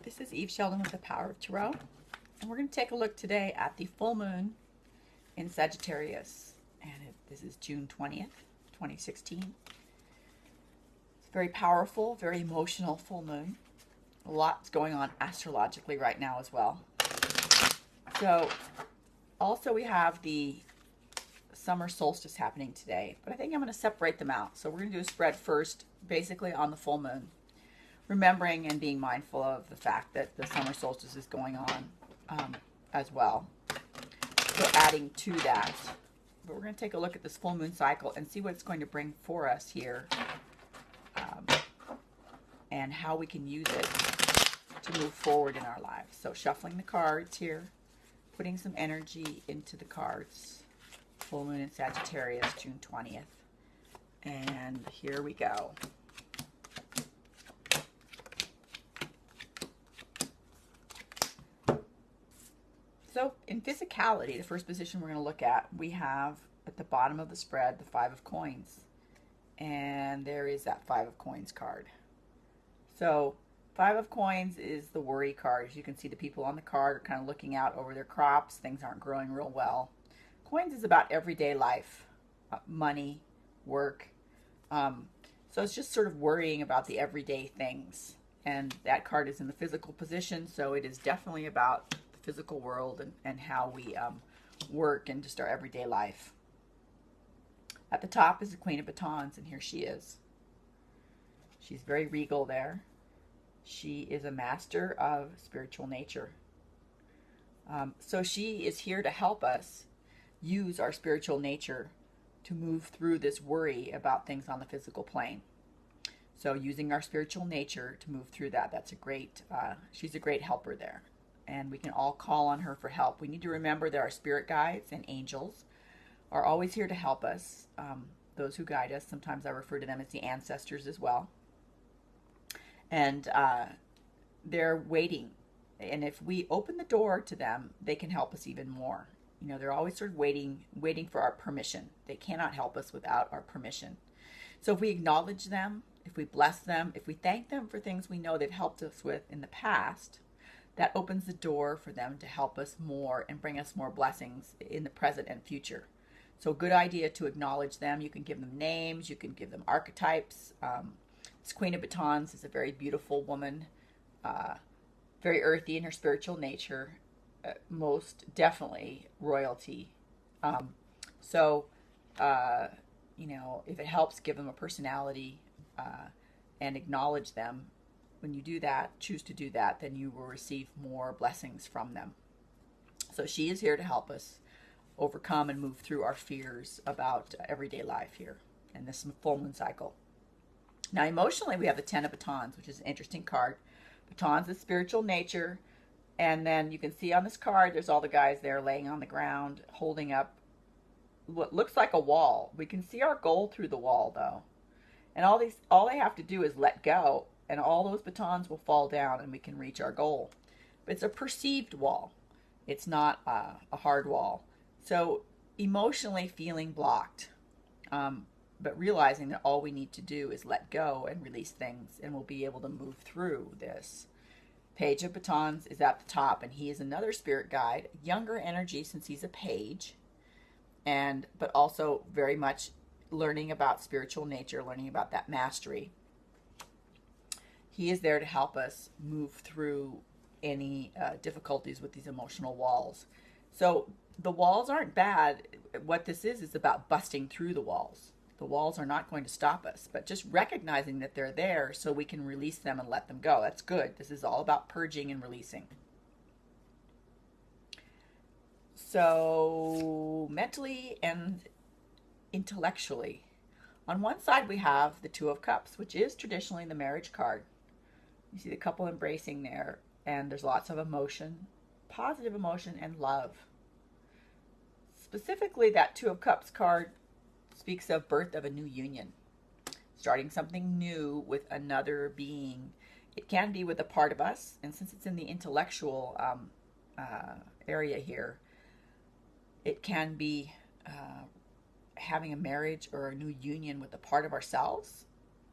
This is Eve Sheldon with the Power of Tarot, and we're going to take a look today at the full moon in Sagittarius, and this is June 20th, 2016. It's very powerful, very emotional full moon. A lot's going on astrologically right now as well. So, also we have the summer solstice happening today, but I think I'm going to separate them out. So we're going to do a spread first, basically on the full moon, remembering and being mindful of the fact that the summer solstice is going on as well. So adding to that. But we're going to take a look at this full moon cycle and see what it's going to bring for us here, and how we can use it to move forward in our lives. So shuffling the cards here, putting some energy into the cards. Full moon in Sagittarius, June 20th. And here we go. So in physicality, the first position we're going to look at, we have at the bottom of the spread the Five of Coins. And there is that Five of Coins card. So Five of Coins is the worry card. As you can see, the people on the card are kind of looking out over their crops. Things aren't growing real well. Coins is about everyday life, money, work. So it's just sort of worrying about the everyday things. And that card is in the physical position, so it is definitely about the physical world and how we work and just our everyday life. At the top is the Queen of Batons, and here she is. She's very regal there. She is a master of spiritual nature. So she is here to help us use our spiritual nature to move through this worry about things on the physical plane. So using our spiritual nature to move through that, that's a great, she's a great helper there. And we can all call on her for help. We need to remember that our spirit guides and angels are always here to help us. Those who guide us, sometimes I refer to them as the ancestors as well. And they're waiting. And if we open the door to them, they can help us even more. You know, they're always sort of waiting for our permission. They cannot help us without our permission. So if we acknowledge them, if we bless them, if we thank them for things we know they've helped us with in the past, that opens the door for them to help us more and bring us more blessings in the present and future. So good idea to acknowledge them. You can give them names. You can give them archetypes. This Queen of Batons is a very beautiful woman, very earthy in her spiritual nature, most definitely royalty. You know, if it helps, give them a personality and acknowledge them. When you do that, choose to do that, then you will receive more blessings from them. So she is here to help us overcome and move through our fears about everyday life here in this full moon cycle. Now, emotionally, we have the Ten of Batons, which is an interesting card. Batons is spiritual nature. And then you can see on this card, there's all the guys there laying on the ground, holding up what looks like a wall. We can see our goal through the wall, though. And all they have to do is let go, and all those batons will fall down, and we can reach our goal. But it's a perceived wall. It's not a hard wall. So emotionally feeling blocked, but realizing that all we need to do is let go and release things, and we'll be able to move through this. Page of Batons is at the top, and he is another spirit guide, younger energy since he's a page, but also very much learning about spiritual nature, learning about that mastery. He is there to help us move through any difficulties with these emotional walls. So the walls aren't bad. What this is about busting through the walls. The walls are not going to stop us, but just recognizing that they're there so we can release them and let them go. That's good. This is all about purging and releasing. So mentally and intellectually, on one side we have the Two of Cups, which is traditionally the marriage card. You see the couple embracing there, and there's lots of emotion, positive emotion, and love. Specifically, that Two of Cups card speaks of birth of a new union, starting something new with another being. It can be with a part of us, and since it's in the intellectual area here, it can be having a marriage or a new union with a part of ourselves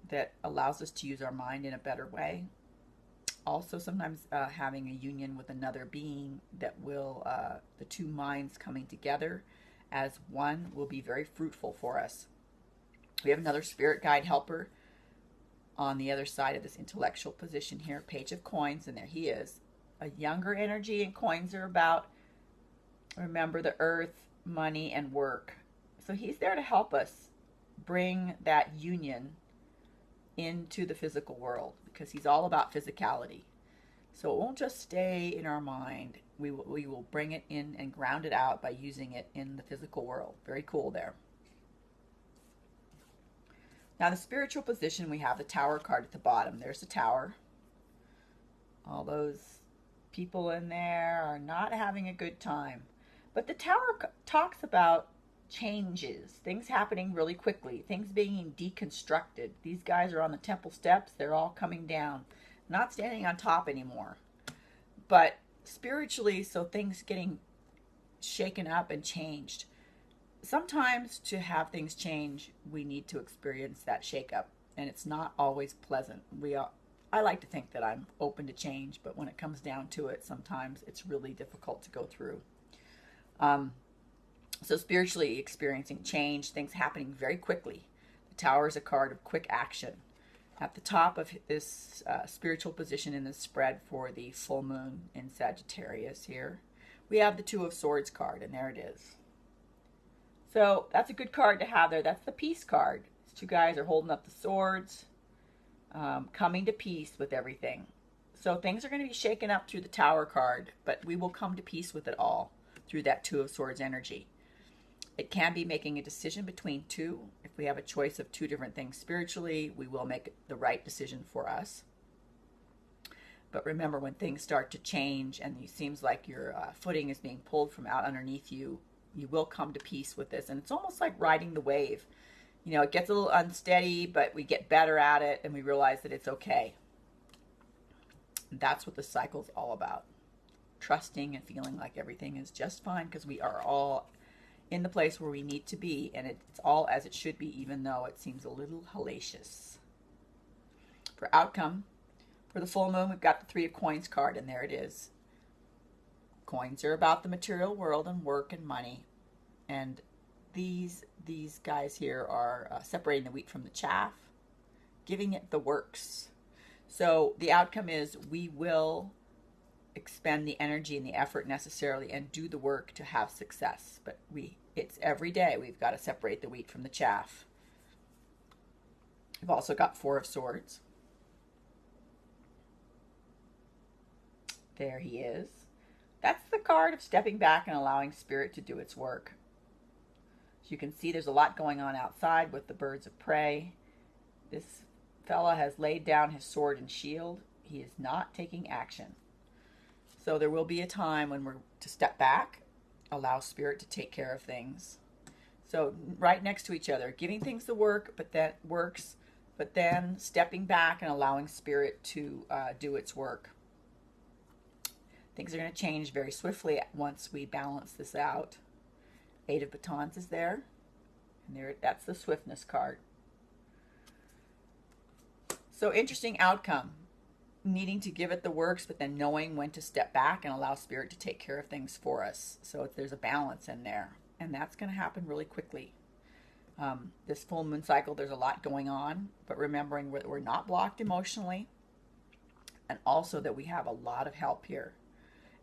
that allows us to use our mind in a better way. Also, sometimes having a union with another being that will, the two minds coming together as one will be very fruitful for us. We have another spirit guide helper on the other side of this intellectual position here, Page of Coins, and there he is. A younger energy, and coins are about, remember, the earth, money, and work. So he's there to help us bring that union into the physical world because he's all about physicality. So it won't just stay in our mind. We will bring it in and ground it out by using it in the physical world. Very cool there. Now the spiritual position, we have the Tower card at the bottom. There's the Tower. All those people in there are not having a good time. But the Tower talks about changes, things happening really quickly, things being deconstructed. These guys are on the temple steps. They're all coming down, not standing on top anymore. But spiritually, so things getting shaken up and changed. Sometimes to have things change, we need to experience that shakeup, and it's not always pleasant. I like to think that I'm open to change, but when it comes down to it, sometimes it's really difficult to go through. So spiritually experiencing change, things happening very quickly. The Tower is a card of quick action. At the top of this spiritual position in the spread for the full moon in Sagittarius here, we have the Two of Swords card, and there it is. So that's a good card to have there. That's the peace card. These two guys are holding up the swords, coming to peace with everything. So things are going to be shaken up through the Tower card, but we will come to peace with it all through that Two of Swords energy. It can be making a decision between two. If we have a choice of two different things spiritually, we will make the right decision for us. But remember, when things start to change and it seems like your footing is being pulled from out underneath you, you will come to peace with this. And it's almost like riding the wave. You know, it gets a little unsteady, but we get better at it and we realize that it's okay. And that's what the cycle's all about. Trusting and feeling like everything is just fine because we are all in the place where we need to be, and it's all as it should be, even though it seems a little hellacious. For outcome, for the full moon, we've got the Three of Coins card, and there it is. Coins are about the material world and work and money, and these guys here are separating the wheat from the chaff, giving it the works. So the outcome is we will expend the energy and the effort necessarily and do the work to have success. But it's every day we've got to separate the wheat from the chaff. We've also got Four of Swords. There he is. That's the card of stepping back and allowing spirit to do its work. As you can see, there's a lot going on outside with the birds of prey. This fella has laid down his sword and shield. He is not taking action. So there will be a time when we're to step back, allow spirit to take care of things. So right next to each other, giving things the work, but then stepping back and allowing spirit to do its work. Things are going to change very swiftly once we balance this out. Eight of Batons is there, and that's the swiftness card. So interesting outcome. Needing to give it the works, but then knowing when to step back and allow spirit to take care of things for us. So there's a balance in there, and that's going to happen really quickly. This full moon cycle, there's a lot going on, but remembering that we're not blocked emotionally, and also that we have a lot of help here.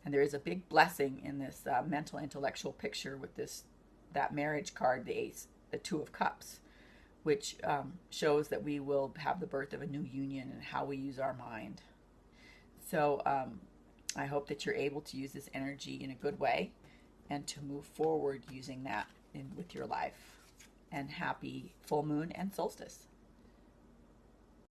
And there is a big blessing in this mental intellectual picture with that marriage card, the Two of Cups, which shows that we will have the birth of a new union and how we use our mind. So I hope that you're able to use this energy in a good way and to move forward using that with your life. And happy full moon and solstice.